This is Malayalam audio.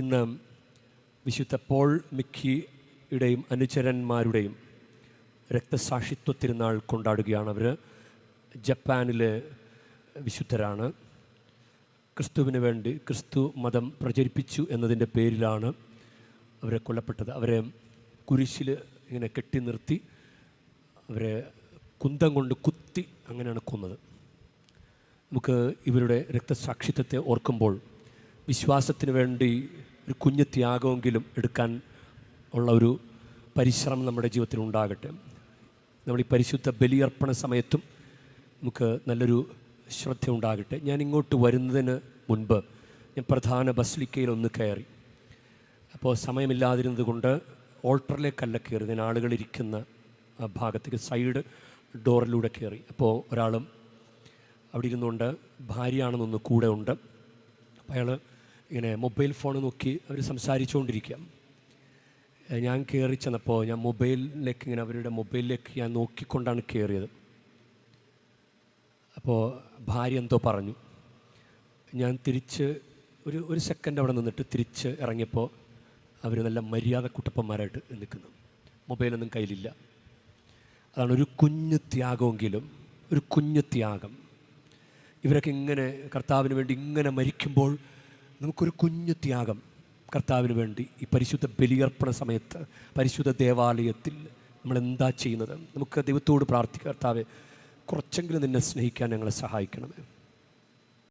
ഇന്ന് വിശുദ്ധ പോൾ മിക്കിയുടെയും അനുചരന്മാരുടെയും രക്തസാക്ഷിത്വ തിരുനാൾ കൊണ്ടാടുകയാണ്. അവർ ജപ്പാനിലെ വിശുദ്ധരാണ്. ക്രിസ്തുവിന് വേണ്ടി ക്രിസ്തു മതം പ്രചരിപ്പിച്ചു എന്നതിൻ്റെ പേരിലാണ് അവരെ കൊല്ലപ്പെട്ടത്. അവരെ കുരിശിൽ ഇങ്ങനെ കെട്ടി നിർത്തി അവരെ കുന്തം കൊണ്ട് കുത്തി അങ്ങനെയാണ് കൊന്നത്. നമുക്ക് ഇവരുടെ രക്തസാക്ഷിത്വത്തെ ഓർക്കുമ്പോൾ വിശ്വാസത്തിന് വേണ്ടി ഒരു കുഞ്ഞു ത്യാഗമെങ്കിലും എടുക്കാൻ ഉള്ള ഒരു പരിശ്രമം നമ്മുടെ ജീവിതത്തിൽ ഉണ്ടാകട്ടെ. നമ്മൾ ഈ പരിശുദ്ധ ബലിയർപ്പണ സമയത്തും നമുക്ക് നല്ലൊരു ശ്രദ്ധ ഉണ്ടാകട്ടെ. ഞാൻ ഇങ്ങോട്ട് വരുന്നതിന് മുൻപ് ഞാൻ പ്രധാന ബസിലിക്കയിലൊന്ന് കയറി. അപ്പോൾ സമയമില്ലാതിരുന്നത് കൊണ്ട് ഓൾട്ടറിലേക്കല്ല കയറി, ഞാൻ ആളുകളിരിക്കുന്ന ആ ഭാഗത്തേക്ക് സൈഡ് ഡോറിലൂടെ കയറി. അപ്പോൾ ഒരാളും അവിടെ ഇരുന്നുകൊണ്ട്, ഭാര്യയാണെന്നൊന്ന് കൂടെ ഉണ്ട്. അപ്പോൾ അയാൾ ഇങ്ങനെ മൊബൈൽ ഫോൺ നോക്കി അവർ സംസാരിച്ചുകൊണ്ടിരിക്കുക. ഞാൻ കയറി ചെന്നപ്പോൾ ഞാൻ മൊബൈലിലേക്ക് ഇങ്ങനെ അവരുടെ മൊബൈലിലേക്ക് ഞാൻ നോക്കിക്കൊണ്ടാണ് കയറിയത്. അപ്പോൾ ഭാര്യ എന്തോ പറഞ്ഞു. ഞാൻ തിരിച്ച് ഒരു സെക്കൻഡ് അവിടെ നിന്നിട്ട് തിരിച്ച് ഇറങ്ങിയപ്പോൾ അവർ നല്ല മര്യാദ കുട്ടപ്പന്മാരായിട്ട് നിൽക്കുന്നു. മൊബൈലൊന്നും കയ്യിലില്ല. അതാണ് ഒരു കുഞ്ഞു ത്യാഗമെങ്കിലും, ഒരു കുഞ്ഞു ത്യാഗം. ഇവരൊക്കെ ഇങ്ങനെ കർത്താവിന് വേണ്ടി ഇങ്ങനെ മരിക്കുമ്പോൾ നമുക്കൊരു കുഞ്ഞു ത്യാഗം കർത്താവിന് വേണ്ടി ഈ പരിശുദ്ധ ബലിയർപ്പണ സമയത്ത് പരിശുദ്ധ ദേവാലയത്തിൽ നമ്മളെന്താ ചെയ്യുന്നത്? നമുക്ക് ദൈവത്തോട് പ്രാർത്ഥിക്കാം, കർത്താവെ കുറച്ചെങ്കിലും നിന്നെ സ്നേഹിക്കാൻ ഞങ്ങളെ സഹായിക്കണമേ.